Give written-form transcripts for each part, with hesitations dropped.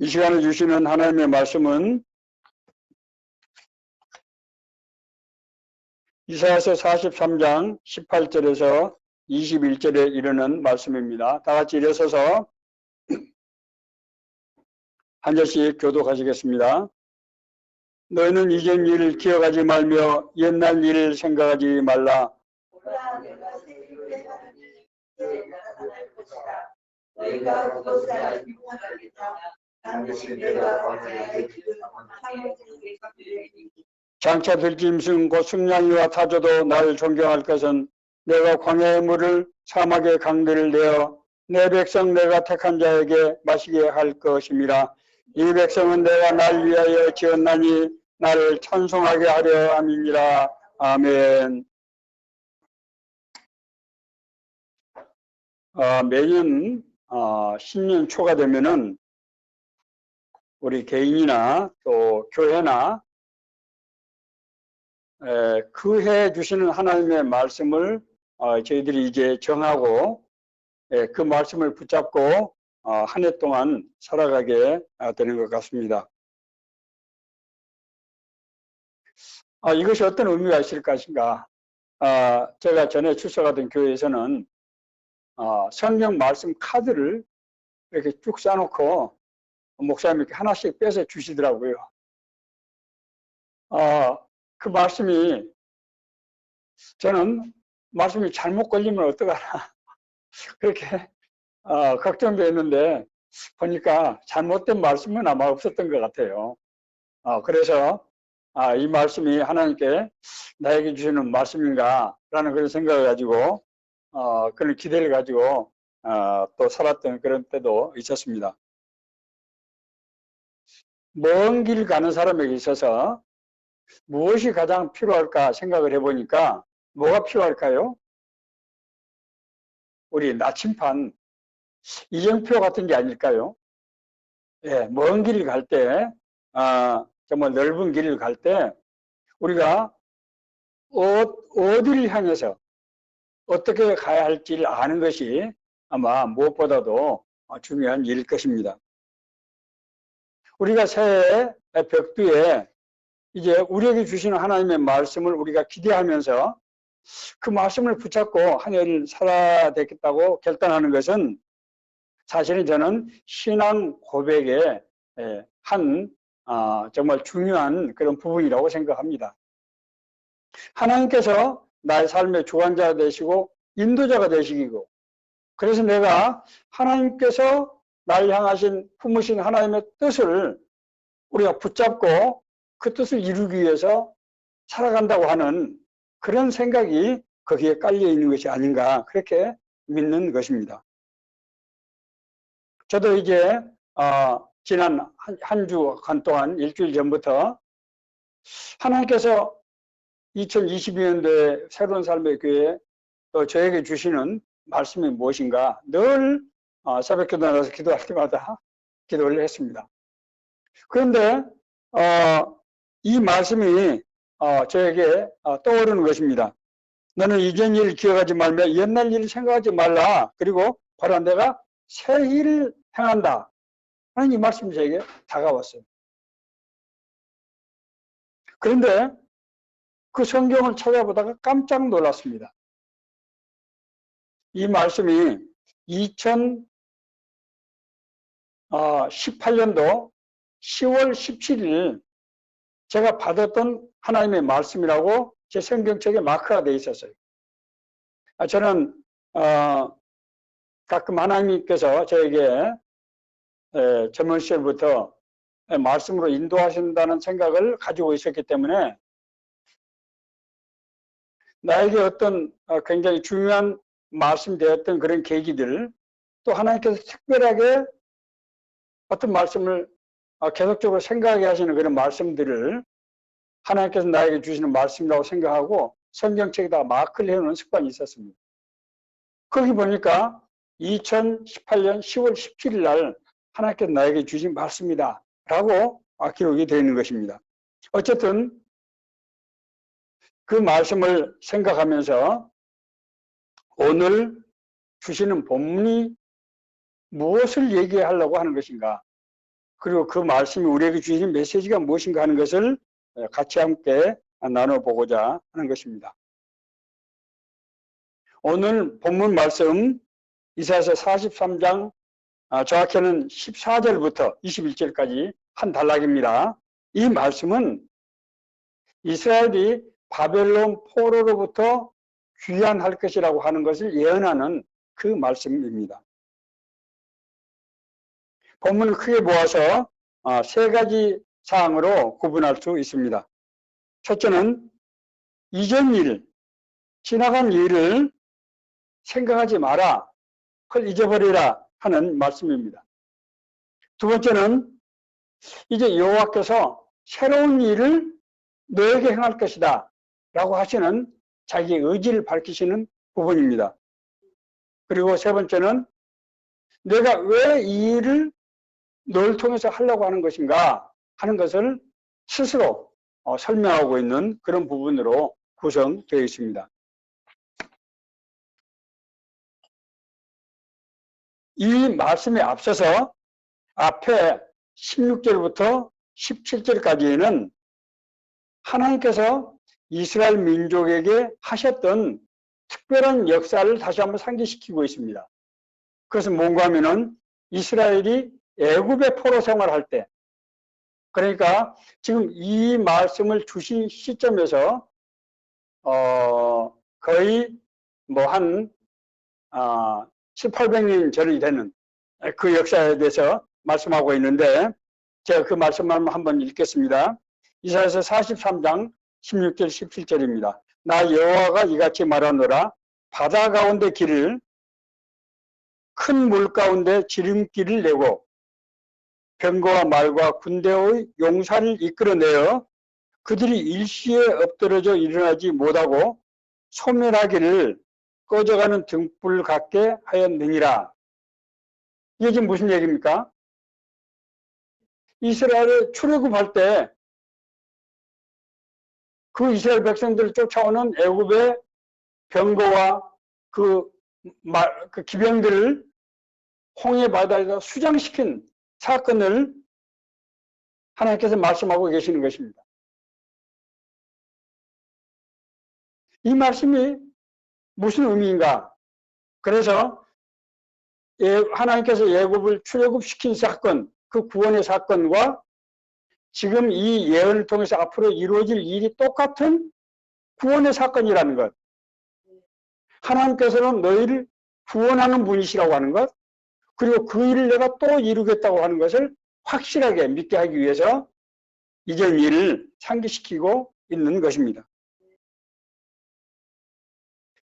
이 시간에 주시는 하나님의 말씀은 이사야서 43장 18절에서 21절에 이르는 말씀입니다. 다 같이 일어서서 한 절씩 교독하시겠습니다. 너희는 이전 일을 기억하지 말며 옛날 일을 생각하지 말라. 너희가 그것을 알지 못하겠다. 반드시 내가 광야에 장차 들짐승 곧 승냥이와 타조도 나를 존경할 것은 내가 광야의 물을 사막의 강들을 내어 내 백성 내가 택한 자에게 마시게 할 것임이라. 이 백성은 내가 날 위하여 지었나니 나를 찬송하게 하려 함이니라. 아멘. 매년 신년 초가 되면은 우리 개인이나 또 교회나 그 해 주시는 하나님의 말씀을 저희들이 이제 정하고 그 말씀을 붙잡고 한 해 동안 살아가게 되는 것 같습니다. 이것이 어떤 의미가 있을 것인가? 제가 전에 출석하던 교회에서는 성경 말씀 카드를 이렇게 쭉 싸놓고 목사님이 이렇게 하나씩 빼서 주시더라고요. 그 말씀이 저는 말씀이 잘못 걸리면 어떡하나 그렇게 걱정되었는데 보니까 잘못된 말씀은 아마 없었던 것 같아요. 그래서 이 말씀이 하나님께 나에게 주시는 말씀인가 라는 그런 생각을 가지고 그런 기대를 가지고 또 살았던 그런 때도 있었습니다. 먼 길 가는 사람에게 있어서 무엇이 가장 필요할까 생각을 해보니까 뭐가 필요할까요? 우리 나침반 이정표 같은 게 아닐까요? 예, 먼 길을 갈 때, 정말 넓은 길을 갈 때 우리가 어디를 향해서 어떻게 가야 할지를 아는 것이 아마 무엇보다도 중요한 일일 것입니다. 우리가 새해 벽두에 이제 우리에게 주시는 하나님의 말씀을 우리가 기대하면서 그 말씀을 붙잡고 한 해를 살아야 되겠다고 결단하는 것은 사실은 저는 신앙 고백의 한 정말 중요한 그런 부분이라고 생각합니다. 하나님께서 나의 삶의 주관자가 되시고 인도자가 되시고 그래서 내가 하나님께서 나를 향하신 품으신 하나님의 뜻을 우리가 붙잡고 그 뜻을 이루기 위해서 살아간다고 하는 그런 생각이 거기에 깔려 있는 것이 아닌가 그렇게 믿는 것입니다. 저도 이제 지난 한 주간 동안 일주일 전부터 하나님께서 2022년도에 새로운 삶의 교회 또 저에게 주시는 말씀이 무엇인가 늘 새벽기도 나가서 기도할 때마다 기도를 했습니다. 그런데 이 말씀이 저에게 떠오르는 것입니다. 너는 이전 일을 기억하지 말며 옛날 일을 생각하지 말라. 그리고 바로 내가 새 일을 행한다. 하는 이 말씀이 저에게 다가왔어요. 그런데 그 성경을 찾아보다가 깜짝 놀랐습니다. 이 말씀이 2018년도 10월 17일 제가 받았던 하나님의 말씀이라고 제 성경책에 마크가 되어 있었어요. 저는 가끔 하나님께서 저에게 젊은 시절부터 말씀으로 인도하신다는 생각을 가지고 있었기 때문에 나에게 어떤 굉장히 중요한 말씀 되었던 그런 계기들 또 하나님께서 특별하게 어떤 말씀을 계속적으로 생각하게 하시는 그런 말씀들을 하나님께서 나에게 주시는 말씀이라고 생각하고 성경책에다 마크를 해놓는 습관이 있었습니다. 거기 보니까 2018년 10월 17일 날 하나님께서 나에게 주신 말씀이다 라고 기록이 되어 있는 것입니다. 어쨌든 그 말씀을 생각하면서 오늘 주시는 본문이 무엇을 얘기하려고 하는 것인가 그리고 그 말씀이 우리에게 주신 메시지가 무엇인가 하는 것을 같이 함께 나눠보고자 하는 것입니다. 오늘 본문 말씀 이사야서 43장 정확히는 14절부터 21절까지 한 단락입니다. 이 말씀은 이스라엘이 바벨론 포로로부터 귀환할 것이라고 하는 것을 예언하는 그 말씀입니다. 본문을 크게 모아서 세 가지 사항으로 구분할 수 있습니다. 첫째는 이전 일, 지나간 일을 생각하지 마라, 그걸 잊어버리라 하는 말씀입니다. 두 번째는 이제 여호와께서 새로운 일을 너에게 행할 것이다 라고 하시는 자기의 의지를 밝히시는 부분입니다. 그리고 세 번째는 내가 왜 이 일을 너를 통해서 하려고 하는 것인가 하는 것을 스스로 설명하고 있는 그런 부분으로 구성되어 있습니다. 이 말씀에 앞서서 앞에 16절부터 17절까지는 하나님께서 이스라엘 민족에게 하셨던 특별한 역사를 다시 한번 상기시키고 있습니다. 그것은 뭔가 하면은 이스라엘이 애굽의 포로 생활할 때, 그러니까 지금 이 말씀을 주신 시점에서 거의 뭐 한 1800년 전이 되는 그 역사에 대해서 말씀하고 있는데, 제가 그 말씀만 한번 읽겠습니다. 이사야서 43장 16절 17절입니다. 나 여호와가 이같이 말하노라. 바다 가운데 길을, 큰 물 가운데 지름길을 내고 병거와 말과 군대의 용사를 이끌어내어 그들이 일시에 엎드러져 일어나지 못하고 소멸하기를 꺼져가는 등불 같게 하였느니라. 이게 지금 무슨 얘기입니까? 이스라엘에 출애굽할 때 그 이스라엘 백성들을 쫓아오는 애굽의 병거와 그 기병들을 홍해 바다에서 수장시킨 사건을 하나님께서 말씀하고 계시는 것입니다. 이 말씀이 무슨 의미인가? 그래서 하나님께서 애굽을 출애굽시킨 사건, 그 구원의 사건과 지금 이 예언을 통해서 앞으로 이루어질 일이 똑같은 구원의 사건이라는 것. 하나님께서는 너희를 구원하는 분이시라고 하는 것, 그리고 그 일을 내가 또 이루겠다고 하는 것을 확실하게 믿게 하기 위해서 이전 일을 상기시키고 있는 것입니다.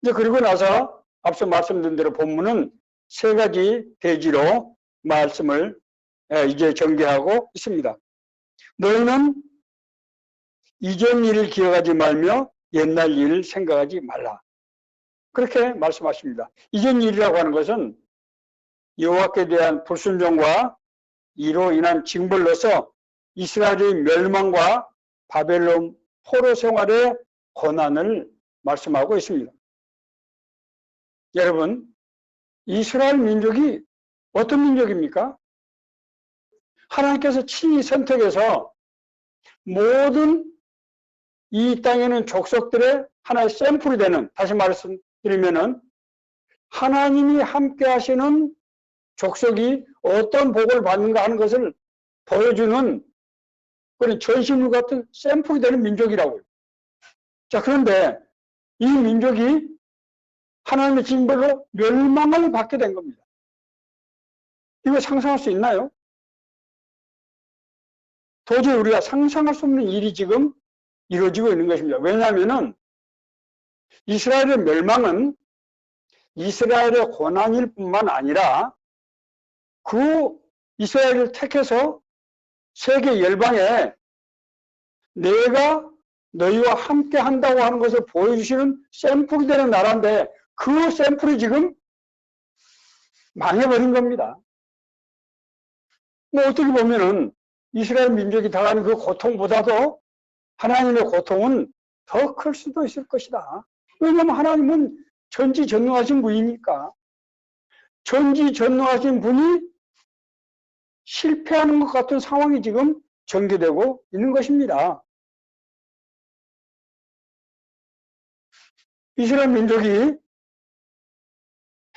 이제 그리고 나서 앞서 말씀드린 대로 본문은 세 가지 대지로 말씀을 이제 전개하고 있습니다. 너희는 이전 일을 기억하지 말며 옛날 일을 생각하지 말라. 그렇게 말씀하십니다. 이전 일이라고 하는 것은 여호와께 대한 불순종과 이로 인한 징벌로서 이스라엘의 멸망과 바벨론 포로 생활의 고난을 말씀하고 있습니다. 여러분, 이스라엘 민족이 어떤 민족입니까? 하나님께서 친히 선택해서 모든 이 땅에 있는 족속들의 하나의 샘플이 되는, 다시 말씀드리면은 하나님이 함께 하시는 족속이 어떤 복을 받는가 하는 것을 보여주는 그런 전시물 같은 샘플이 되는 민족이라고요. 자, 그런데 이 민족이 하나님의 징벌로 멸망을 받게 된 겁니다. 이거 상상할 수 있나요? 도저히 우리가 상상할 수 없는 일이 지금 이루어지고 있는 것입니다. 왜냐하면은 이스라엘의 멸망은 이스라엘의 고난일 뿐만 아니라 그 이스라엘을 택해서 세계 열방에 내가 너희와 함께 한다고 하는 것을 보여주시는 샘플이 되는 나라인데 그 샘플이 지금 망해버린 겁니다. 뭐 어떻게 보면은 이스라엘 민족이 당하는 그 고통보다도 하나님의 고통은 더 클 수도 있을 것이다. 왜냐하면 하나님은 전지전능하신 분이니까. 전지전능하신 분이 실패하는 것 같은 상황이 지금 전개되고 있는 것입니다. 이스라엘 민족이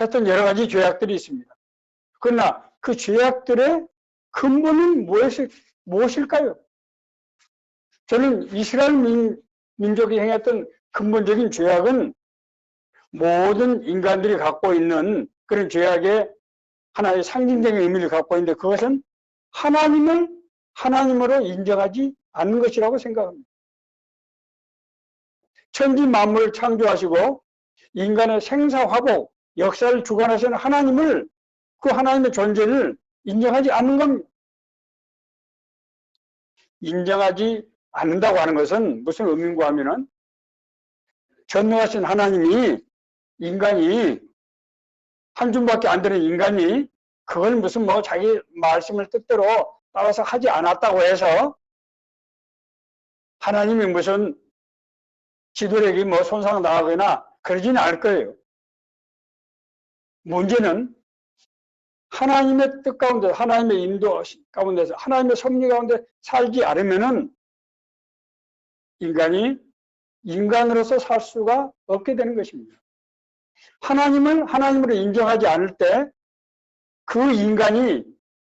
했던 여러 가지 죄악들이 있습니다. 그러나 그 죄악들의 근본은 무엇일까요? 저는 이스라엘 민족이 행했던 근본적인 죄악은 모든 인간들이 갖고 있는 그런 죄악의 하나의 상징적인 의미를 갖고 있는데 그것은 하나님을 하나님으로 인정하지 않는 것이라고 생각합니다. 천지 만물을 창조하시고 인간의 생사화복, 역사를 주관하시는 하나님을, 그 하나님의 존재를 인정하지 않는 겁니다. 인정하지 않는다고 하는 것은 무슨 의미인가 하면은 전능하신 하나님이 인간이 한 줌밖에 안 되는 인간이 그걸 무슨 뭐 자기 말씀을 뜻대로 따라서 하지 않았다고 해서 하나님이 무슨 지도력이 뭐 손상당하거나 그러지는 않을 거예요. 문제는 하나님의 뜻 가운데, 하나님의 인도 가운데서, 하나님의 섭리 가운데 살지 않으면은 인간이 인간으로서 살 수가 없게 되는 것입니다. 하나님을 하나님으로 인정하지 않을 때 그 인간이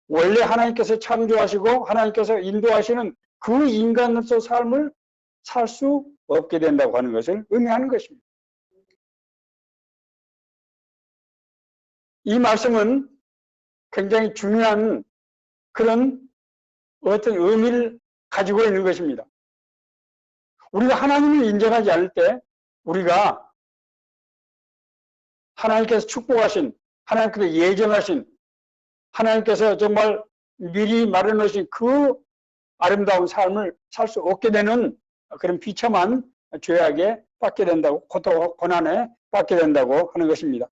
원래 하나님께서 창조하시고 하나님께서 인도하시는 그 인간으로서 삶을 살 수 없게 된다고 하는 것을 의미하는 것입니다. 이 말씀은 굉장히 중요한 그런 어떤 의미를 가지고 있는 것입니다. 우리가 하나님을 인정하지 않을 때 우리가 하나님께서 축복하신, 하나님께서 예정하신, 하나님께서 정말 미리 마련해 놓으신 그 아름다운 삶을 살 수 없게 되는 그런 비참한 죄악에 빠지게 된다고, 고통, 고난에 빠지게 된다고 하는 것입니다.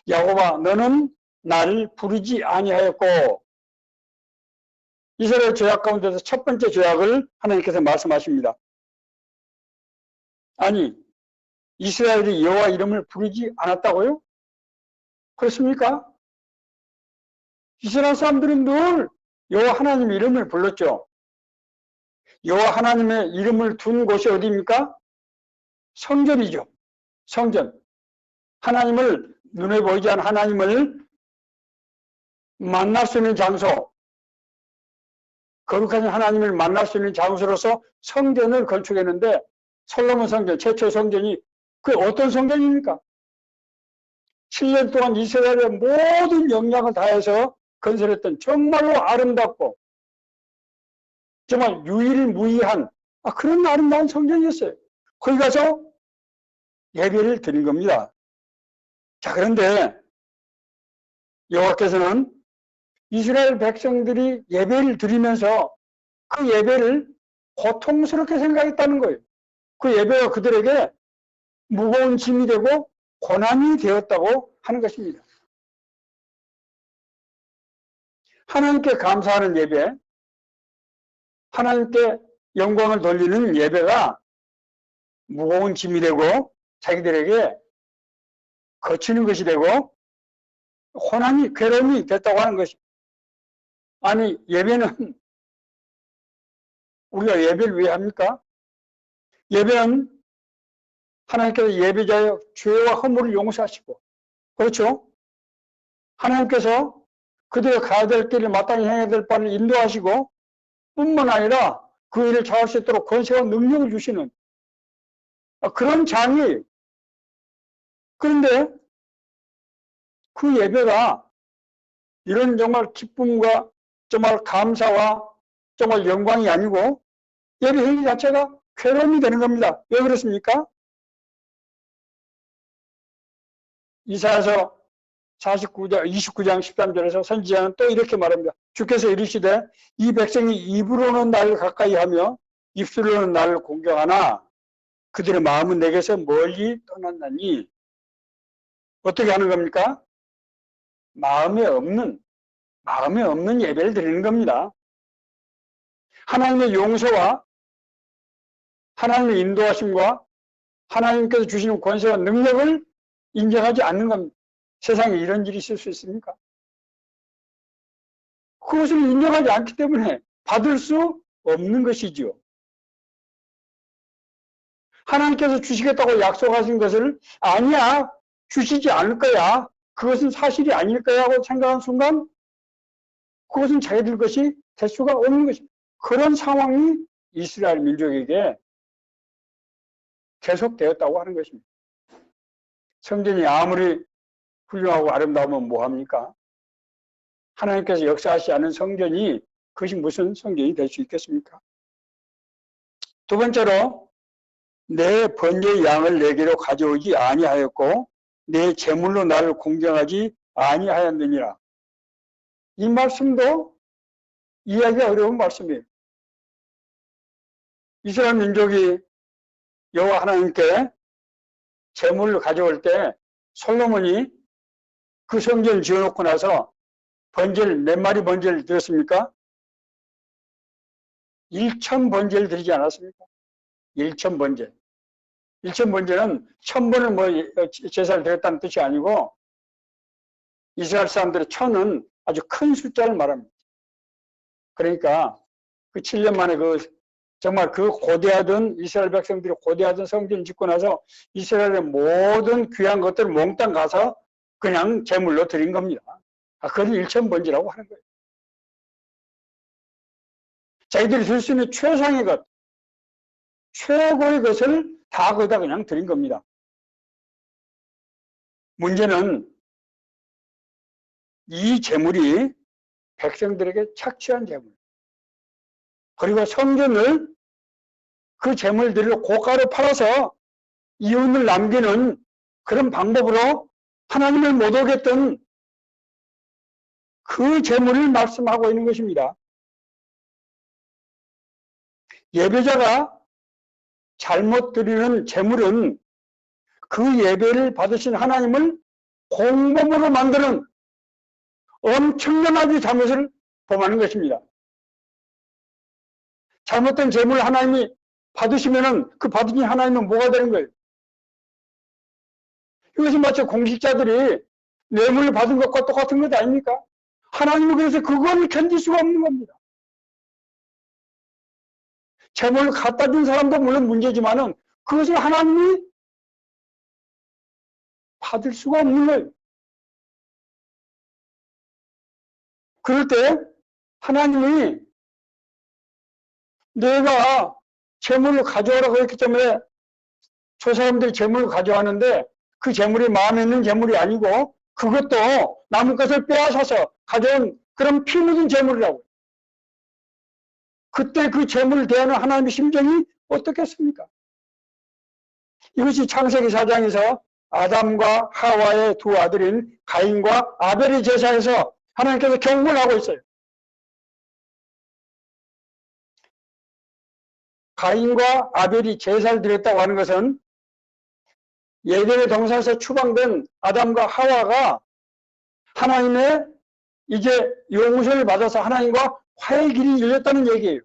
야곱아, 너는 나를 부르지 아니하였고, 이스라엘 죄악 가운데서 첫 번째 죄악을 하나님께서 말씀하십니다. 아니, 이스라엘이 여호와 이름을 부르지 않았다고요? 그렇습니까? 이스라엘 사람들은 늘 여호와 하나님 이름을 불렀죠. 여호와 하나님의 이름을 둔 곳이 어디입니까? 성전이죠. 성전. 하나님을, 눈에 보이지 않는 하나님을 만날 수 있는 장소, 거룩하신 하나님을 만날 수 있는 장소로서 성전을 건축했는데 솔로몬 성전, 최초 성전이 그게 어떤 성전입니까? 7년 동안 이스라엘의 모든 역량을 다해서 건설했던 정말로 아름답고 정말 유일무이한 그런 아름다운 성전이었어요. 거기 가서 예배를 드린 겁니다. 자, 그런데 여호와께서는 이스라엘 백성들이 예배를 드리면서 그 예배를 고통스럽게 생각했다는 거예요. 그 예배가 그들에게 무거운 짐이 되고 고난이 되었다고 하는 것입니다. 하나님께 감사하는 예배, 하나님께 영광을 돌리는 예배가 무거운 짐이 되고 자기들에게 거치는 것이 되고 고난이, 괴로움이 됐다고 하는 것이. 아니, 예배는 우리가 예배를 왜 합니까? 예배는 하나님께서 예배자의 죄와 허물을 용서하시고, 그렇죠? 하나님께서 그들의 가야 될 길을 마땅히 행해야 될 바를 인도하시고 뿐만 아니라 그 일을 잘할 수 있도록 권세와 능력을 주시는 그런 장이에요. 그런데 그 예배가 이런 정말 기쁨과 정말 감사와 정말 영광이 아니고 예배 행위 자체가 괴로움이 되는 겁니다. 왜 그렇습니까? 이사야서 29장 13절에서 선지자는 또 이렇게 말합니다. 주께서 이르시되 이 백성이 입으로는 나를 가까이 하며 입술로는 나를 공경하나 그들의 마음은 내게서 멀리 떠났나니. 어떻게 하는 겁니까? 마음에 없는 예배를 드리는 겁니다. 하나님의 용서와 하나님의 인도하심과 하나님께서 주시는 권세와 능력을 인정하지 않는 겁니다. 세상에 이런 일이 있을 수 있습니까? 그것을 인정하지 않기 때문에 받을 수 없는 것이지요. 하나님께서 주시겠다고 약속하신 것을 아니야, 주시지 않을 거야, 그것은 사실이 아닐 거야 하고 생각한 순간 그것은 자기들 것이 될 수가 없는 것입니다. 그런 상황이 이스라엘 민족에게 계속되었다고 하는 것입니다. 성전이 아무리 훌륭하고 아름다우면 뭐합니까? 하나님께서 역사하시지 않은 성전이 그것이 무슨 성전이 될 수 있겠습니까? 두 번째로 내 번제의 양을 내게로 가져오지 아니하였고 내 제물로 나를 공경하지 아니하였느니라. 이 말씀도 이해하기가 어려운 말씀이에요. 이스라엘 민족이 여호와 하나님께 제물을 가져올 때 솔로몬이 그 성전을 지어놓고 나서 번제를 몇 마리 번제를 드렸습니까? 1,000번제를 드리지 않았습니까? 1,000번제. 1,000번제는 1,000번을 뭐 제사를 드렸다는 뜻이 아니고 이스라엘 사람들의 1,000은 아주 큰 숫자를 말합니다. 그러니까 그 7년 만에 정말 그 고대하던 이스라엘 백성들이 고대하던 성전을 짓고 나서 이스라엘의 모든 귀한 것들을 몽땅 가서 그냥 제물로 드린 겁니다. 그건 1,000번제라고 하는 거예요. 자기들이 줄 수 있는 최상의 것, 최고의 것을 다 거기다 그냥 드린 겁니다. 문제는 이 제물이 백성들에게 착취한 제물, 그리고 성전을 그 제물들을 고가로 팔아서 이윤을 남기는 그런 방법으로 하나님을 못 오겠던 그 제물을 말씀하고 있는 것입니다. 예배자가 잘못 드리는 제물은 그 예배를 받으신 하나님을 공범으로 만드는 엄청난 아주 잘못을 범하는 것입니다. 잘못된 제물을 하나님이 받으시면은 그 받으신 하나님은 뭐가 되는 거예요? 이것은 마치 공직자들이 뇌물을 받은 것과 똑같은 것 아닙니까? 하나님은 그래서 그걸 견딜 수가 없는 겁니다. 제물을 갖다 준 사람도 물론 문제지만은 그것을 하나님이 받을 수가 없는 거예요. 그럴 때 하나님이 내가 제물을 가져오라고 했기 때문에 저 사람들이 제물을 가져왔는데 그 제물이 마음에 있는 제물이 아니고 그것도 남의 것을 빼앗아서 가져온 그런 피 묻은 제물이라고. 그때 그 제물을 대하는 하나님의 심정이 어떻겠습니까? 이것이 창세기 4장에서 아담과 하와의 두 아들인 가인과 아벨의 제사에서 하나님께서 경고를 하고 있어요. 가인과 아벨이 제사를 드렸다고 하는 것은 예덴의 동산에서 추방된 아담과 하와가 하나님의 이제 용서를 받아서 하나님과 화해의 길이 열렸다는 얘기예요.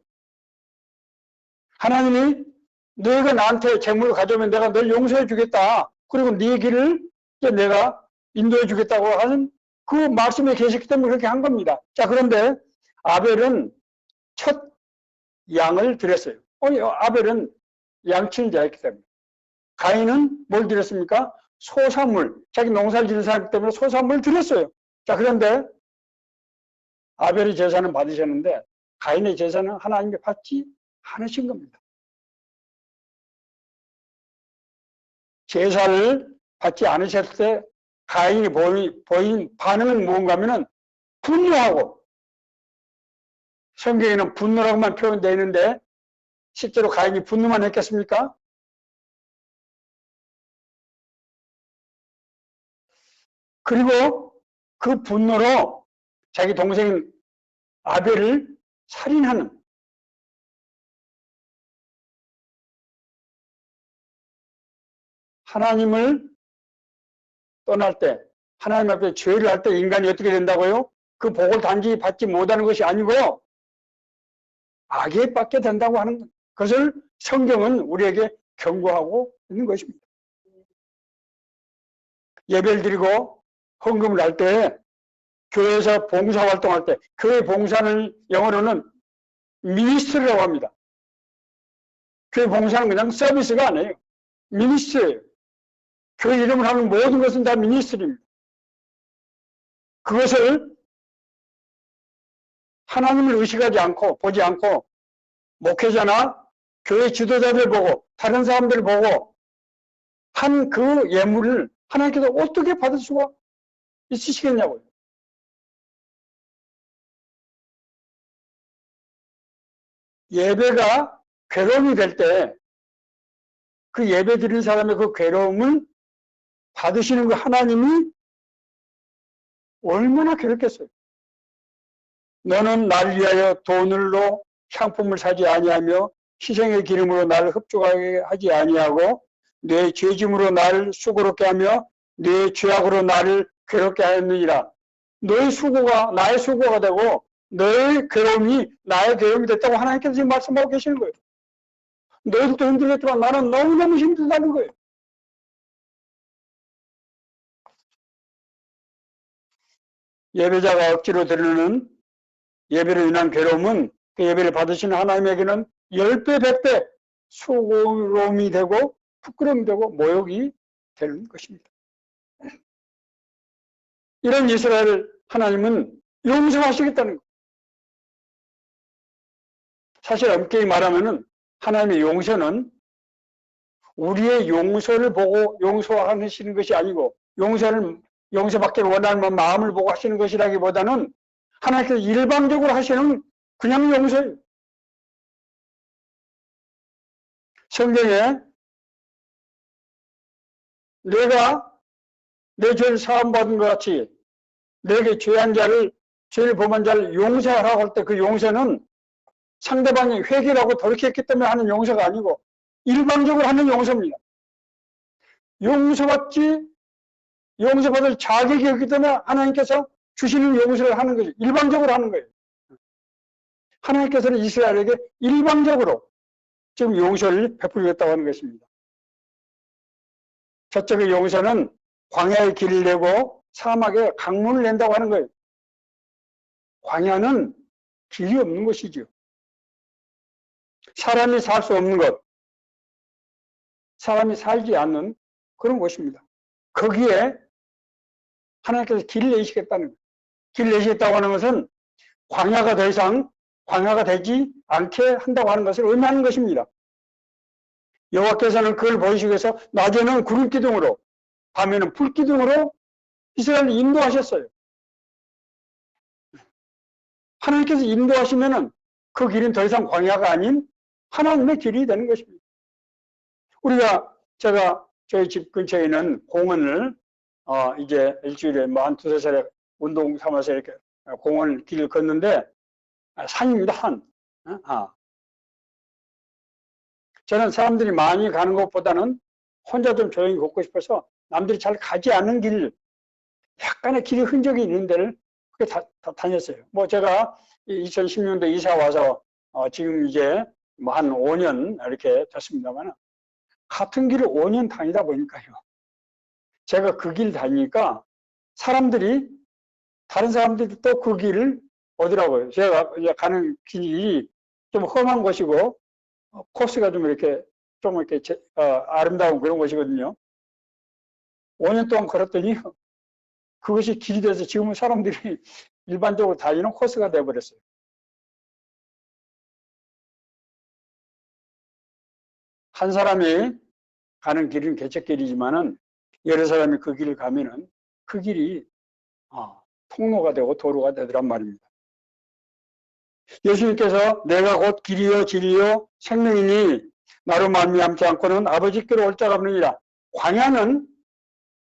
하나님이 너희가 나한테 재물을 가져오면 내가 널 용서해 주겠다. 그리고 네 길을 내가 인도해 주겠다고 하는 그 말씀에 계셨기 때문에 그렇게 한 겁니다. 자, 그런데 아벨은 첫 양을 드렸어요. 아벨은 양친자였기 때문에. 가인은 뭘 드렸습니까? 소산물, 자기 농사를 지는 사람이기 때문에 소산물을 드렸어요. 자, 그런데 아벨의 제사는 받으셨는데 가인의 제사는 하나님께 받지 않으신 겁니다. 제사를 받지 않으셨을 때 가인이 보인 반응은 뭔가 하면은 분노하고, 성경에는 분노라고만 표현되어 있는데 실제로 가인이 분노만 했겠습니까? 그리고 그 분노로 자기 동생 아벨을 살인하는, 하나님을 떠날 때, 하나님 앞에 죄를 할 때 인간이 어떻게 된다고요? 그 복을 단지 받지 못하는 것이 아니고 악에 받게 된다고 하는 것을 성경은 우리에게 경고하고 있는 것입니다. 예배를 드리고 헌금을 할 때 교회에서 봉사 활동할 때 교회 봉사를 영어로는 미니스트리라고 합니다. 교회 봉사는 그냥 서비스가 아니에요. 미니스트리예요. 교회 이름을 하는 모든 것은 다 미니스트리입니다. 그것을 하나님을 의식하지 않고 보지 않고 목회자나 교회 지도자들 보고 다른 사람들 보고 한 그 예물을 하나님께서 어떻게 받을 수가 있으시겠냐고요. 예배가 괴로움이 될 때 그 예배 드리는 사람의 그 괴로움을 받으시는 그 하나님이 얼마나 괴롭겠어요. 너는 나를 위하여 돈으로 향품을 사지 아니하며 희생의 기름으로 나를 흡족하게 하지 아니하고 내 죄짐으로 나를 수고롭게 하며 내 죄악으로 나를 괴롭게 하였느니라. 너의 수고가 나의 수고가 되고 너의 괴로움이 나의 괴로움이 됐다고 하나님께서 지금 말씀하고 계시는 거예요. 너희들도 힘들겠지만 나는 너무너무 힘들다는 거예요. 예배자가 억지로 드리는 예배로 인한 괴로움은 그 예배를 받으시는 하나님에게는 10배, 100배 수고로움이 되고 부끄러움이 되고 모욕이 되는 것입니다. 이런 이스라엘 하나님은 용서하시겠다는 거예요. 사실 엄격히 말하면은 하나님의 용서는 우리의 용서를 보고 용서하시는 것이 아니고 용서받기를 원하는 마음을 보고 하시는 것이라기보다는 하나님께서 일방적으로 하시는 그냥 용서예요. 성경에 내가 내 죄를 사함받은 것 같이 내게 죄한 자를 죄를 범한 자를 용서하라고 할 때 그 용서는 상대방이 회개하고 돌이켰기 때문에 하는 용서가 아니고 일방적으로 하는 용서입니다. 용서받을 자격이 없기 때문에 하나님께서 주시는 용서를 하는 거죠. 일방적으로 하는 거예요. 하나님께서는 이스라엘에게 일방적으로 지금 용서를 베풀겠다고 하는 것입니다. 저쪽의 용서는 광야의 길을 내고 사막에 강문을 낸다고 하는 거예요. 광야는 길이 없는 것이죠. 사람이 살 수 없는 것, 사람이 살지 않는 그런 곳입니다. 거기에 하나님께서 길을 내시겠다는 거예요. 길을 내시겠다고 하는 것은 광야가 더 이상 광야가 되지 않게 한다고 하는 것을 의미하는 것입니다. 여호와께서는 그걸 보이시기 위해서 낮에는 구름 기둥으로 밤에는 불 기둥으로 이스라엘을 인도하셨어요. 하나님께서 인도하시면은 그 길은 더 이상 광야가 아닌 하나님의 길이 되는 것입니다. 제가 저희 집 근처에 있는 공원을 이제 일주일에 한 두세 차례 운동 삼아서 이렇게 공원 길을 걷는데 산입니다, 산. 저는 사람들이 많이 가는 것보다는 혼자 좀 조용히 걷고 싶어서 남들이 잘 가지 않는 길, 약간의 길의 흔적이 있는 데를 그렇게 다녔어요. 뭐 제가 2010년도에 이사 와서 지금 이제 뭐 한 5년 이렇게 됐습니다만 같은 길을 5년 다니다 보니까요. 제가 그 길 다니니까 다른 사람들이 또 그 길을 오더라고요. 제가 이제 가는 길이 좀 험한 곳이고 코스가 좀 이렇게 아름다운 그런 곳이거든요. 5년 동안 걸었더니 그것이 길이 돼서 지금은 사람들이 일반적으로 다니는 코스가 되어버렸어요. 한 사람이 가는 길은 개척길이지만은 여러 사람이 그 길을 가면은 그 길이 통로가 되고 도로가 되더란 말입니다. 예수님께서 내가 곧 길이요 진리요 생명이니 나로 말미암지 않고는 아버지께로 올 자가 없느니라. 광야는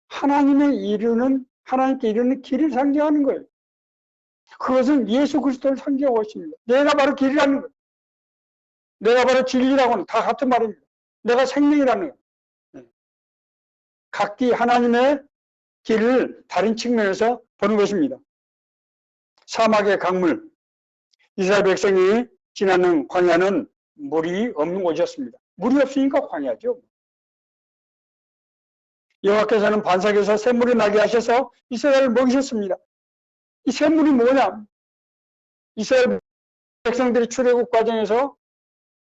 하나님께 이르는 길을 상징하는 거예요. 그것은 예수 그리스도를 상징하고 있습니다. 내가 바로 길이라는 거예요. 내가 바로 진리라고는 다 같은 말입니다. 내가 생명이라는 거예요. 각기 하나님의 길을 다른 측면에서 보는 것입니다. 사막의 강물, 이스라엘 백성이 지나는 광야는 물이 없는 곳이었습니다. 물이 없으니까 광야죠. 여호와께서는 반석에서 샘물이 나게 하셔서 이스라엘을 먹이셨습니다. 이 샘물이 뭐냐? 이스라엘 백성들이 출애굽 과정에서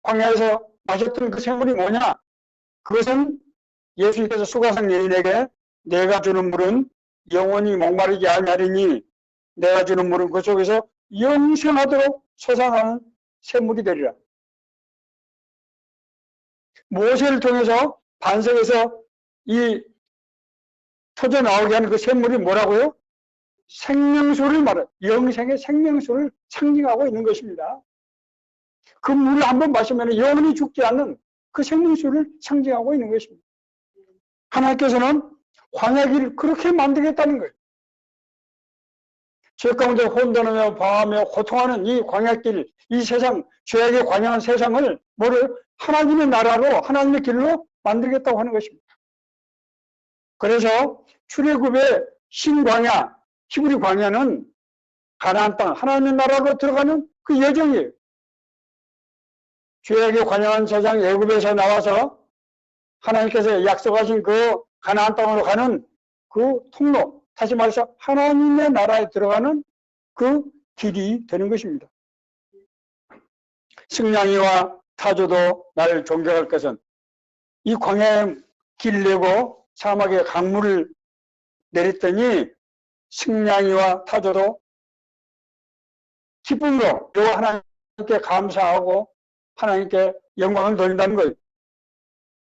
광야에서 마셨던 그 샘물이 뭐냐? 그것은 예수님께서 수가성 여인에게 내가 주는 물은 영원히 목마르지 아니하리니 내가 주는 물은 그 속에서 영생하도록 솟아나는 샘물이 되리라. 모세를 통해서 반석에서 이 터져 나오게 하는 그 샘물이 뭐라고요? 생명수를 말해, 영생의 생명수를 상징하고 있는 것입니다. 그 물을 한번 마시면 영원히 죽지 않는 그 생명수를 상징하고 있는 것입니다. 하나님께서는 광야길을 그렇게 만들겠다는 거예요. 죄 가운데 혼돈하며 방황하며 고통하는 이 광야길, 이 세상, 죄악에 관여한 세상을 뭐를 하나님의 나라로, 하나님의 길로 만들겠다고 하는 것입니다. 그래서 출애굽의 신광야, 히브리 광야는 가나안 땅, 하나님의 나라로 들어가는 그 여정이에요. 죄악에 관여한 세상 애굽에서 나와서 하나님께서 약속하신 그 가나안 땅으로 가는 그 통로, 다시 말해서 하나님의 나라에 들어가는 그 길이 되는 것입니다. 승냥이와 타조도 나를 존경할 것은 이 광야에 길 내고 사막에 강물을 내렸더니 승냥이와 타조도 기쁨으로 여호와 하나님께 감사하고 하나님께 영광을 돌린다는 거예요.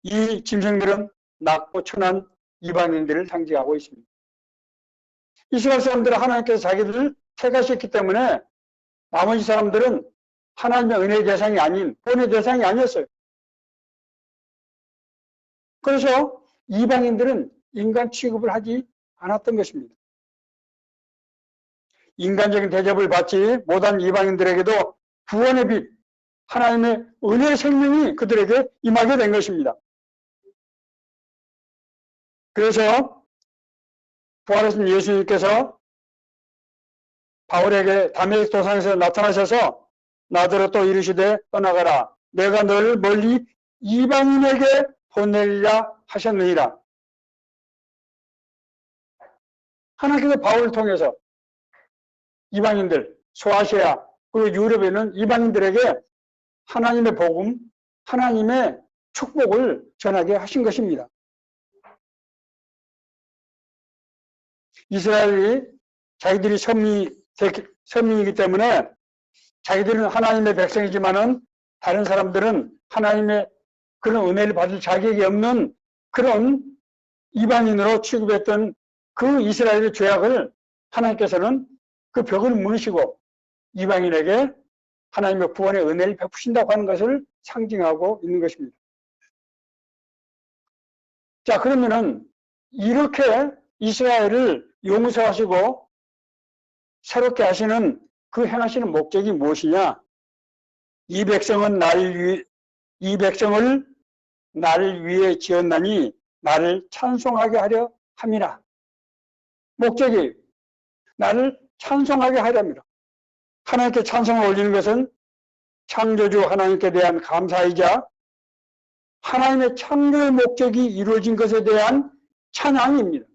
이 짐승들은 낮고 천한 이방인들을 상징하고 있습니다. 이스라엘 사람들은 하나님께서 자기들을 택하셨기 때문에 나머지 사람들은 하나님의 은혜의 대상이 아닌 본의 대상이 아니었어요. 그래서 이방인들은 인간 취급을 하지 않았던 것입니다. 인간적인 대접을 받지 못한 이방인들에게도 구원의 빛, 하나님의 은혜의 생명이 그들에게 임하게 된 것입니다. 그래서 부활하신 예수님께서 바울에게 다메섹 도상에서 나타나셔서 나더러 또 이르시되 떠나가라 내가 너를 멀리 이방인에게 보내리라 하셨느니라. 하나님께서 바울을 통해서 이방인들, 소아시아 그리고 유럽에 있는 이방인들에게 하나님의 복음, 하나님의 축복을 전하게 하신 것입니다. 이스라엘이 자기들이 선민이기 때문에 자기들은 하나님의 백성이지만은 다른 사람들은 하나님의 그런 은혜를 받을 자격이 없는 그런 이방인으로 취급했던 그 이스라엘의 죄악을 하나님께서는 그 벽을 무너시고 이방인에게 하나님의 구원의 은혜를 베푸신다고 하는 것을 상징하고 있는 것입니다. 자, 그러면은 이렇게 이스라엘을 용서하시고 새롭게 하시는 그 행하시는 목적이 무엇이냐? 이 백성을 나를 위해 지었나니 나를 찬송하게 하려 함이라. 목적이 나를 찬송하게 하려 합니다. 하나님께 찬송을 올리는 것은 창조주 하나님께 대한 감사이자 하나님의 창조의 목적이 이루어진 것에 대한 찬양입니다.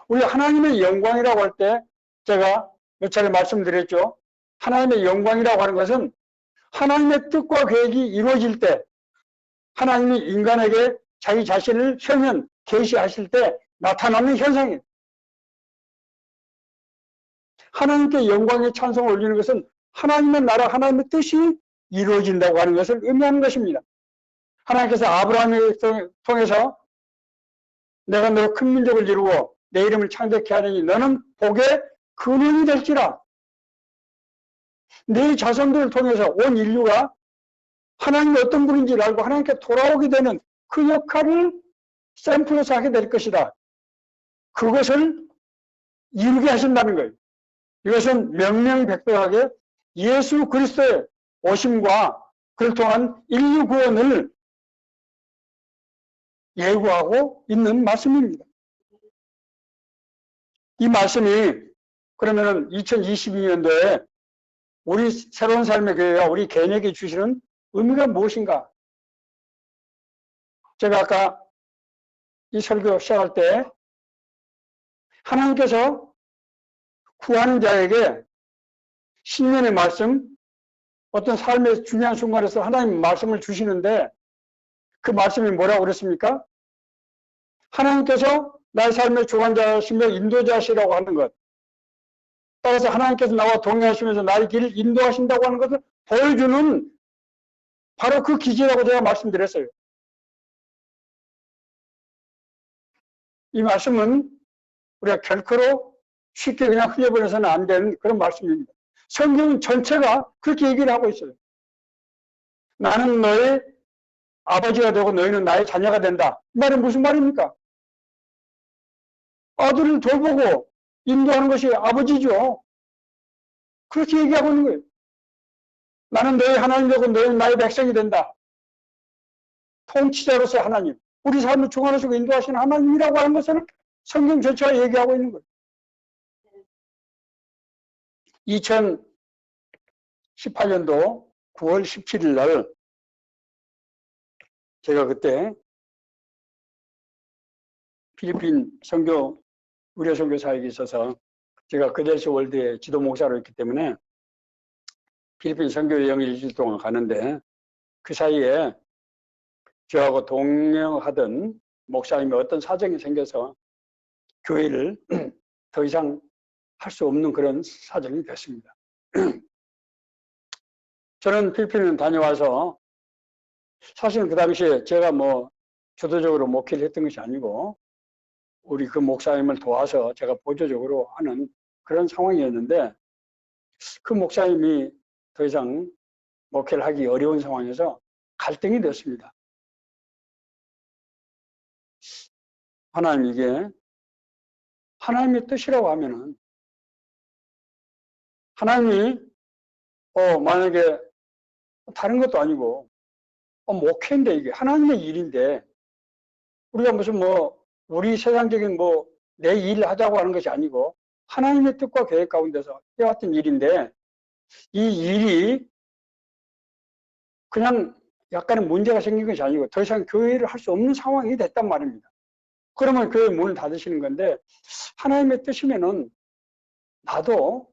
우리 하나님의 영광이라고 할 때 제가 몇 차례 말씀드렸죠. 하나님의 영광이라고 하는 것은 하나님의 뜻과 계획이 이루어질 때 하나님이 인간에게 자기 자신을 현현, 계시하실 때 나타나는 현상이에요. 하나님께 영광의 찬송을 올리는 것은 하나님의 나라, 하나님의 뜻이 이루어진다고 하는 것을 의미하는 것입니다. 하나님께서 아브라함을 통해서 내가 너로 큰 민족을 이루고 내 이름을 창대케 하려니 너는 복의 근원이 될지라. 네 자손들을 통해서 온 인류가 하나님이 어떤 분인지를 알고 하나님께 돌아오게 되는 그 역할을 샘플로서 하게 될 것이다. 그것을 이루게 하신다는 거예요. 이것은 명명백백하게 예수 그리스도의 오심과 그를 통한 인류 구원을 예고하고 있는 말씀입니다. 이 말씀이 그러면은 2022년도에 우리 새로운 삶의 교회와 우리 개인에게 주시는 의미가 무엇인가? 제가 아까 이 설교 시작할 때 하나님께서 구하는 자에게 신년의 말씀, 어떤 삶의 중요한 순간에서 하나님 말씀을 주시는데 그 말씀이 뭐라고 그랬습니까? 하나님께서 나의 삶의 주관자시며 인도자시라고 하는 것. 따라서 하나님께서 나와 동행하시면서 나의 길을 인도하신다고 하는 것을 보여주는 바로 그 기지라고 제가 말씀드렸어요. 이 말씀은 우리가 결코 쉽게 그냥 흘려버려서는 안 되는 그런 말씀입니다. 성경 전체가 그렇게 얘기를 하고 있어요. 나는 너의 아버지가 되고 너희는 나의 자녀가 된다. 이 말은 무슨 말입니까? 아들을 돌보고 인도하는 것이 아버지죠. 그렇게 얘기하고 있는 거예요. 나는 너희 하나님 되고 너희는 나의 백성이 된다. 통치자로서의 하나님. 우리 삶을 주관하시고 인도하시는 하나님이라고 하는 것은 성경 전체가 얘기하고 있는 거예요. 2018년도 9월 17일 날 제가 그때 필리핀 선교 의료 선교 사역에 있어서 제가 그델스 월드의 지도 목사로 있기 때문에 필리핀 선교 여행을 일주일 동안 가는데 그 사이에 저하고 동행하던 목사님이 어떤 사정이 생겨서 교회를 더 이상 할 수 없는 그런 사정이 됐습니다. 저는 필리핀 다녀와서 사실은 그 당시에 제가 뭐 주도적으로 목회를 했던 것이 아니고 우리 그 목사님을 도와서 제가 보조적으로 하는 그런 상황이었는데 그 목사님이 더 이상 목회를 하기 어려운 상황에서 갈등이 됐습니다. 하나님 이게 하나님의 뜻이라고 하면은 하나님이 만약에 다른 것도 아니고 목회인데 이게 하나님의 일인데 우리가 무슨 뭐 우리 세상적인 뭐 내 일을 하자고 하는 것이 아니고 하나님의 뜻과 계획 가운데서 해왔던 일인데 이 일이 그냥 약간의 문제가 생긴 것이 아니고 더 이상 교회를 할 수 없는 상황이 됐단 말입니다. 그러면 교회 문을 닫으시는 건데 하나님의 뜻이면은 나도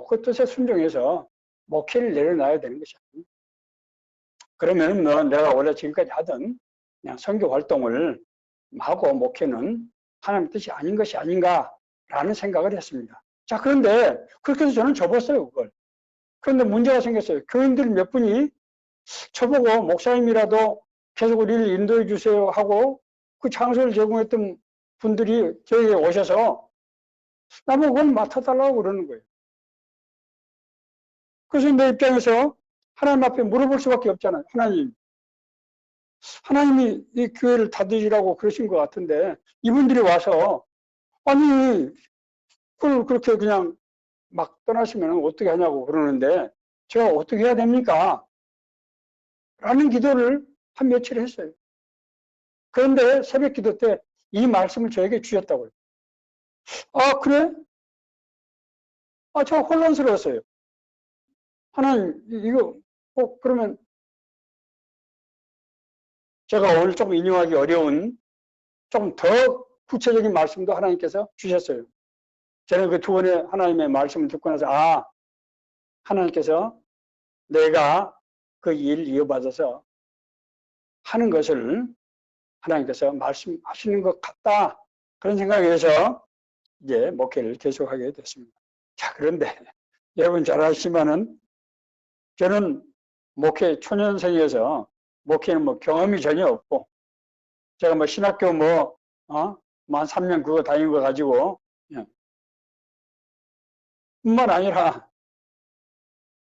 그 뜻에 순종해서 목회를 내려놔야 되는 것이 아닙니다. 그러면 뭐 내가 원래 지금까지 하던 그냥 선교 활동을 하고 목회는 하나님의 뜻이 아닌 것이 아닌가라는 생각을 했습니다. 자, 그런데 그렇게 해서 저는 접었어요, 그걸. 그런데 문제가 생겼어요. 교인들 몇 분이 저보고 목사님이라도 계속 우리를 인도해 주세요 하고 그 장소를 제공했던 분들이 저에게 오셔서 나보고 그걸 맡아달라고 그러는 거예요. 그래서 내 입장에서 하나님 앞에 물어볼 수밖에 없잖아요. 하나님이 이 교회를 닫으시라고 그러신 것 같은데 이분들이 와서 아니 그걸 그렇게 그냥 막 떠나시면 어떻게 하냐고 그러는데 제가 어떻게 해야 됩니까? 라는 기도를 한 며칠 했어요. 그런데 새벽 기도 때 이 말씀을 저에게 주셨다고요. 아, 그래? 저 혼란스러웠어요. 하나님, 이거 그러면 제가 오늘 조금 인용하기 어려운 조금 더 구체적인 말씀도 하나님께서 주셨어요. 저는 그 두 번의 하나님의 말씀을 듣고 나서 하나님께서 내가 그 일 이어받아서 하는 것을 하나님께서 말씀하시는 것 같다. 그런 생각이 해서 이제 목회를 계속하게 됐습니다. 자, 그런데 여러분 잘 아시지만은 저는 목회 초년생이어서 목회는 뭐 경험이 전혀 없고 제가 뭐 신학교 한 3년 그거 다닌 거 가지고 뿐만 아니라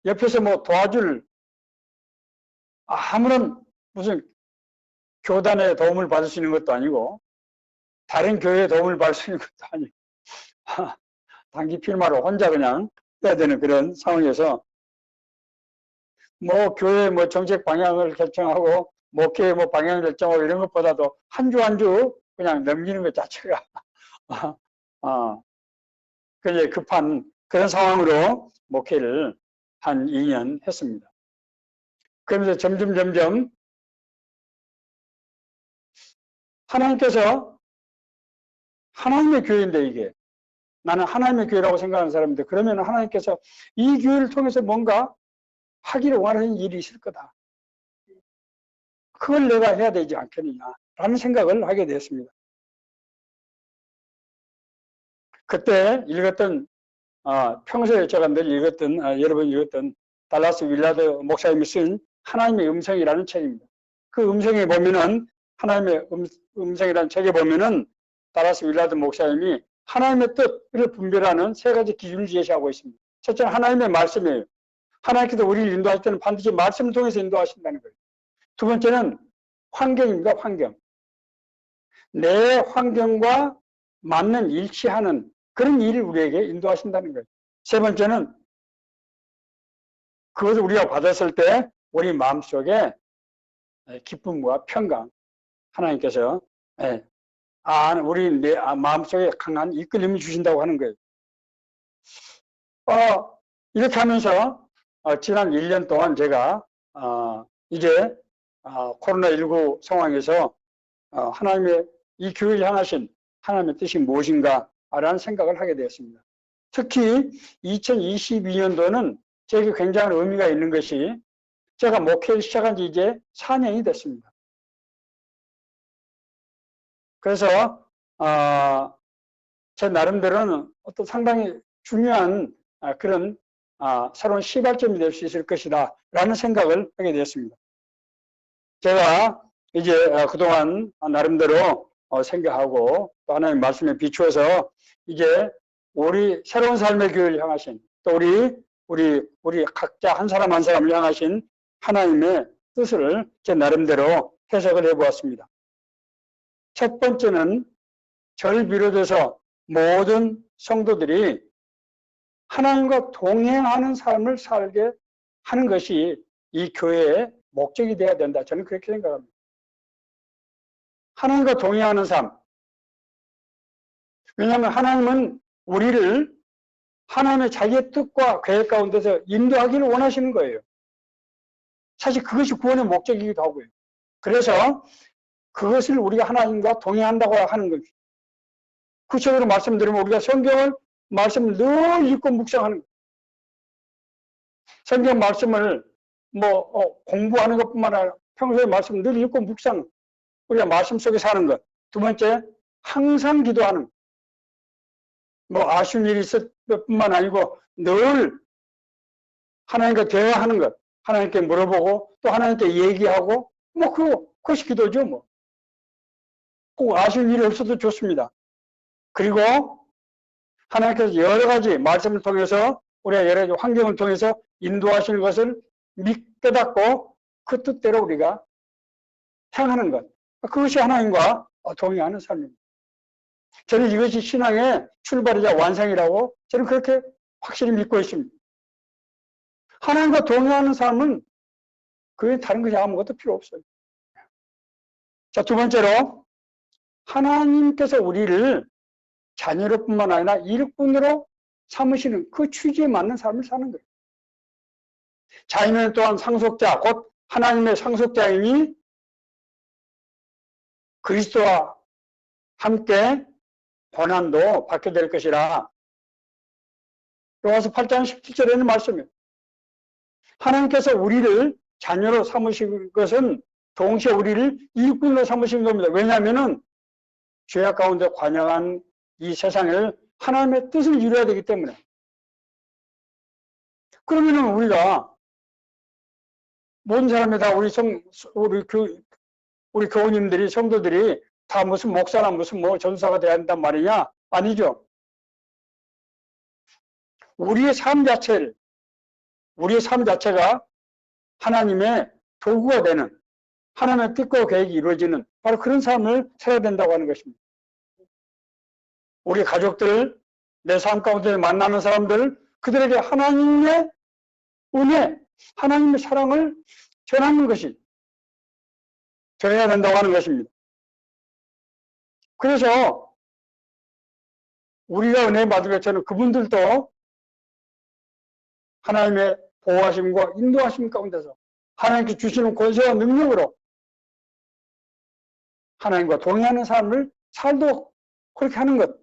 옆에서 뭐 도와줄 아무런 무슨 교단의 도움을 받을 수 있는 것도 아니고 다른 교회의 도움을 받을 수 있는 것도 아니고 단기 필마로 혼자 그냥 해야 되는 그런 상황에서 뭐 교회 뭐 정책 방향을 결정하고 목회 뭐 방향 결정하고 이런 것보다도 한 주 한 주 그냥 넘기는 것 자체가 그게 급한 그런 상황으로 목회를 한 2년 했습니다. 그러면서 점점 하나님께서 하나님의 교회인데 이게 나는 하나님의 교회라고 생각하는 사람인데, 그러면 하나님께서 이 교회를 통해서 뭔가 하기를 원하는 일이 있을 거다. 그걸 내가 해야 되지 않겠느냐라는 생각을 하게 되었습니다. 그때 읽었던, 평소에 제가 늘 읽었던, 여러분 읽었던 달라스 윌라드 목사님이 쓴 하나님의 음성이라는 책입니다. 그 음성에 보면은, 하나님의 음성이라는 책에 보면은 달라스 윌라드 목사님이 하나님의 뜻을 분별하는 세 가지 기준을 제시하고 있습니다. 첫째는 하나님의 말씀이에요. 하나님께서 우리를 인도할 때는 반드시 말씀을 통해서 인도하신다는 거예요. 두 번째는 환경입니다. 환경. 내 환경과 맞는 일치하는 그런 일을 우리에게 인도하신다는 거예요. 세 번째는 그것을 우리가 받았을 때 우리 마음속에 기쁨과 평강, 하나님께서 우리 내 마음속에 강한 이끌림을 주신다고 하는 거예요. 이렇게 하면서 지난 1년 동안 제가 이제 코로나19 상황에서 하나님의 이 교회를 향하신 하나님의 뜻이 무엇인가 라는 생각을 하게 되었습니다. 특히 2022년도는 제게 굉장한 의미가 있는 것이 제가 목회를 시작한 지 이제 4년이 됐습니다. 그래서 제 나름대로는 어떤 상당히 중요한 그런 새로운 시발점이 될 수 있을 것이다 라는 생각을 하게 되었습니다. 제가 이제 그동안 나름대로 생각하고 또 하나님의 말씀에 비추어서 이제 우리 새로운 삶의 교회를 향하신 또 우리 각자 한 사람 한 사람을 향하신 하나님의 뜻을 제 나름대로 해석을 해보았습니다. 첫 번째는 저를 비롯해서 모든 성도들이 하나님과 동행하는 삶을 살게 하는 것이 이 교회의 목적이 되어야 된다. 저는 그렇게 생각합니다. 하나님과 동행하는 삶. 왜냐하면 하나님은 우리를 하나님의 자기의 뜻과 계획 가운데서 인도하기를 원하시는 거예요. 사실 그것이 구원의 목적이기도 하고요. 그래서 그것을 우리가 하나님과 동행한다고 하는 거죠. 구체적으로 말씀드리면 우리가 성경을 말씀을 늘 읽고 묵상하는 거예요. 성경 말씀을 공부하는 것뿐만 아니라 평소에 말씀을 늘 읽고 묵상, 우리가 말씀 속에 사는 것. 두 번째, 항상 기도하는 것. 아쉬운 일이 있을 뿐만 아니고 늘 하나님과 대화하는 것. 하나님께 물어보고 또 하나님께 얘기하고 그것이 기도죠. 꼭 아쉬운 일이 없어도 좋습니다. 그리고 하나님께서 여러 가지 말씀을 통해서 우리가 여러 가지 환경을 통해서 인도하시는 것을 깨닫고 그 뜻대로 우리가 행하는 것. 그것이 하나님과 동행하는 삶입니다. 저는 이것이 신앙의 출발이자 완성이라고 저는 그렇게 확실히 믿고 있습니다. 하나님과 동행하는 삶은 그게 다른 것이 아무것도 필요 없어요. 자, 두 번째로 하나님께서 우리를 자녀로 뿐만 아니라 일꾼으로 삼으시는 그 취지에 맞는 삶을 사는 거예요. 자녀는 또한 상속자, 곧 하나님의 상속자이니 그리스도와 함께 고난도 받게 될 것이라. 로마서 8장 17절에는 말씀이에요. 하나님께서 우리를 자녀로 삼으신 것은 동시에 우리를 일꾼으로 삼으신 겁니다. 왜냐하면 죄악 가운데 관영한 이 세상을 하나님의 뜻을 이루어야 되기 때문에. 그러면은 우리가 모든 사람이 다 우리 교우님들이, 성도들이 다 무슨 목사나 무슨 전사가 돼야 한단 말이냐? 아니죠. 우리의 삶 자체가 하나님의 도구가 되는, 하나님의 뜻과 계획이 이루어지는 바로 그런 삶을 살아야 된다고 하는 것입니다. 우리 가족들, 내 삶 가운데 만나는 사람들, 그들에게 하나님의 은혜, 하나님의 사랑을 전하는 것이 되어야 된다고 하는 것입니다. 그래서 우리가 은혜 받은 것처럼 그분들도 하나님의 보호하심과 인도하심 가운데서 하나님께 주시는 권세와 능력으로 하나님과 동행하는 삶을 살도록 그렇게 하는 것.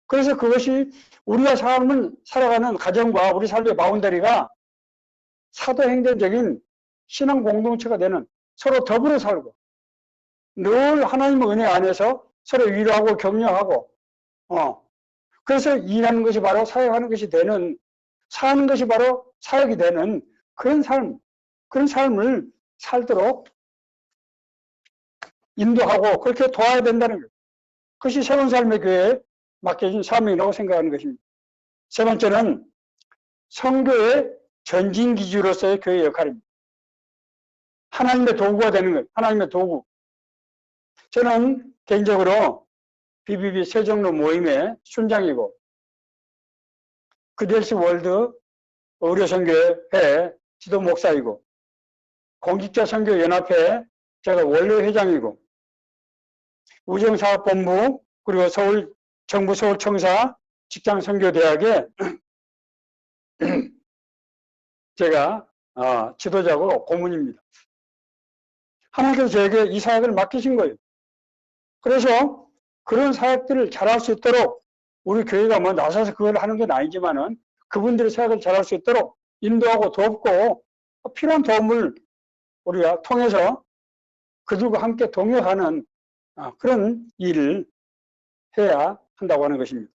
그래서 그것이 우리가 삶을 살아가는 가정과 우리 삶의 바운더리가 사도행전적인 신앙 공동체가 되는, 서로 더불어 살고 늘 하나님의 은혜 안에서 서로 위로하고 격려하고 그래서 일하는 것이 바로 사역하는 것이 되는, 사는 것이 바로 사역이 되는 그런 삶을 살도록 인도하고 그렇게 도와야 된다는 거예요. 그것이 새로운 삶의 교회에 맡겨진 사명이라고 생각하는 것입니다. 세 번째는 성교의 전진기지로서의 교회의 역할입니다. 하나님의 도구가 되는 거예요. 하나님의 도구. 저는 개인적으로 BBB 세종로 모임의 순장이고 그델시 월드 의료선교회 지도 목사이고 공직자선교연합회 제가 원로 회장이고 우정사업본부 그리고 정부 서울청사 직장선교대학에 제가 지도자고 고문입니다. 하나님께서 저에게 이 사역을 맡기신 거예요. 그래서 그런 사역들을 잘할 수 있도록 우리 교회가 뭐 나서서 그걸 하는 건 아니지만은 그분들의 사역을 잘할 수 있도록 인도하고 돕고 필요한 도움을 우리가 통해서 그들과 함께 동역하는 그런 일을 해야 한다고 하는 것입니다.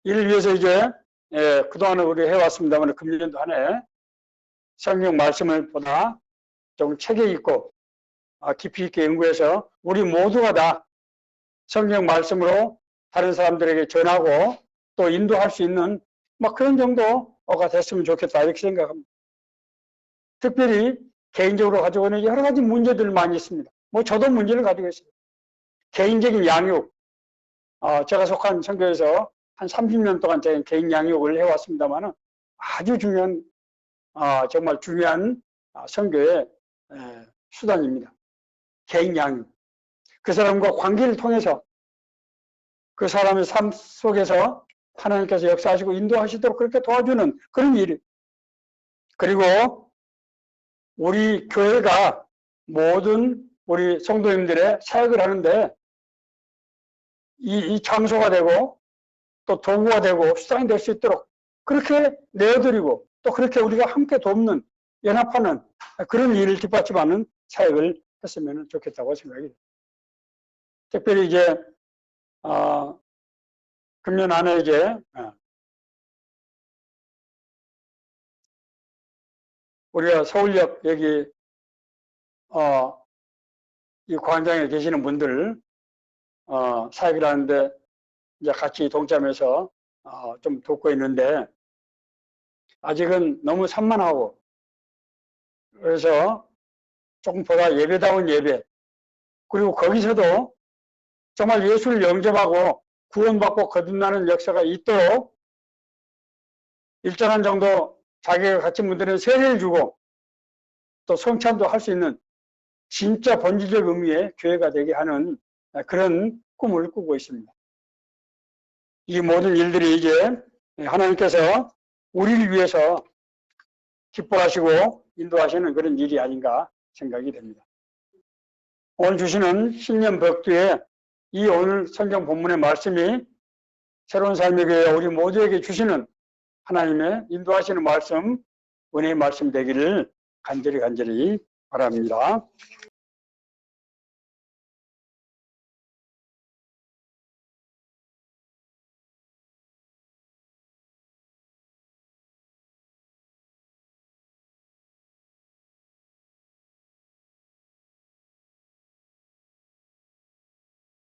이를 위해서 이제 그동안은 우리 해왔습니다만 금년도 한 해 성경 말씀을 보다 좀 체계 있고 깊이 있게 연구해서 우리 모두가 다 성경 말씀으로 다른 사람들에게 전하고 또 인도할 수 있는 그런 정도가 됐으면 좋겠다 이렇게 생각합니다. 특별히 개인적으로 가지고 있는 여러 가지 문제들 많이 있습니다. 저도 문제를 가지고 있어요. 개인적인 양육. 제가 속한 선교에서 한 30년 동안 제가 개인 양육을 해왔습니다만 아주 중요한 정말 중요한 선교의 수단입니다. 개인 양육. 그 사람과 관계를 통해서 그 사람의 삶 속에서 하나님께서 역사하시고 인도하시도록 그렇게 도와주는 그런 일. 그리고 우리 교회가 모든 우리 성도님들의 사역을 하는데 이 장소가 되고 또 도구가 되고 수단이 될 수 있도록 그렇게 내어드리고 또 그렇게 우리가 함께 돕는 연합하는 그런 일을 뒷받침하는 사역을 했으면 좋겠다고 생각이 됩니다. 특별히 이제 금년 안에 이제 우리가 서울역 여기 이 광장에 계시는 분들 사역을 하는데 이제 같이 동참해서 좀 돕고 있는데 아직은 너무 산만하고 그래서 조금 보다 예배다운 예배 그리고 거기서도 정말 예수를 영접하고 구원받고 거듭나는 역사가 있도록 일정한 정도 자기가 갇힌 분들은 세례를 주고 또 성찬도 할 수 있는 진짜 본질적 의미의 교회가 되게 하는 그런 꿈을 꾸고 있습니다. 이 모든 일들이 이제 하나님께서 우리를 위해서 기뻐하시고 인도하시는 그런 일이 아닌가 생각이 됩니다. 오늘 주시는 신년 벽두에 이 오늘 성경 본문의 말씀이 새로운 삶의 교회 우리 모두에게 주시는 하나님의 인도하시는 말씀, 은혜의 말씀 되기를 간절히 바랍니다.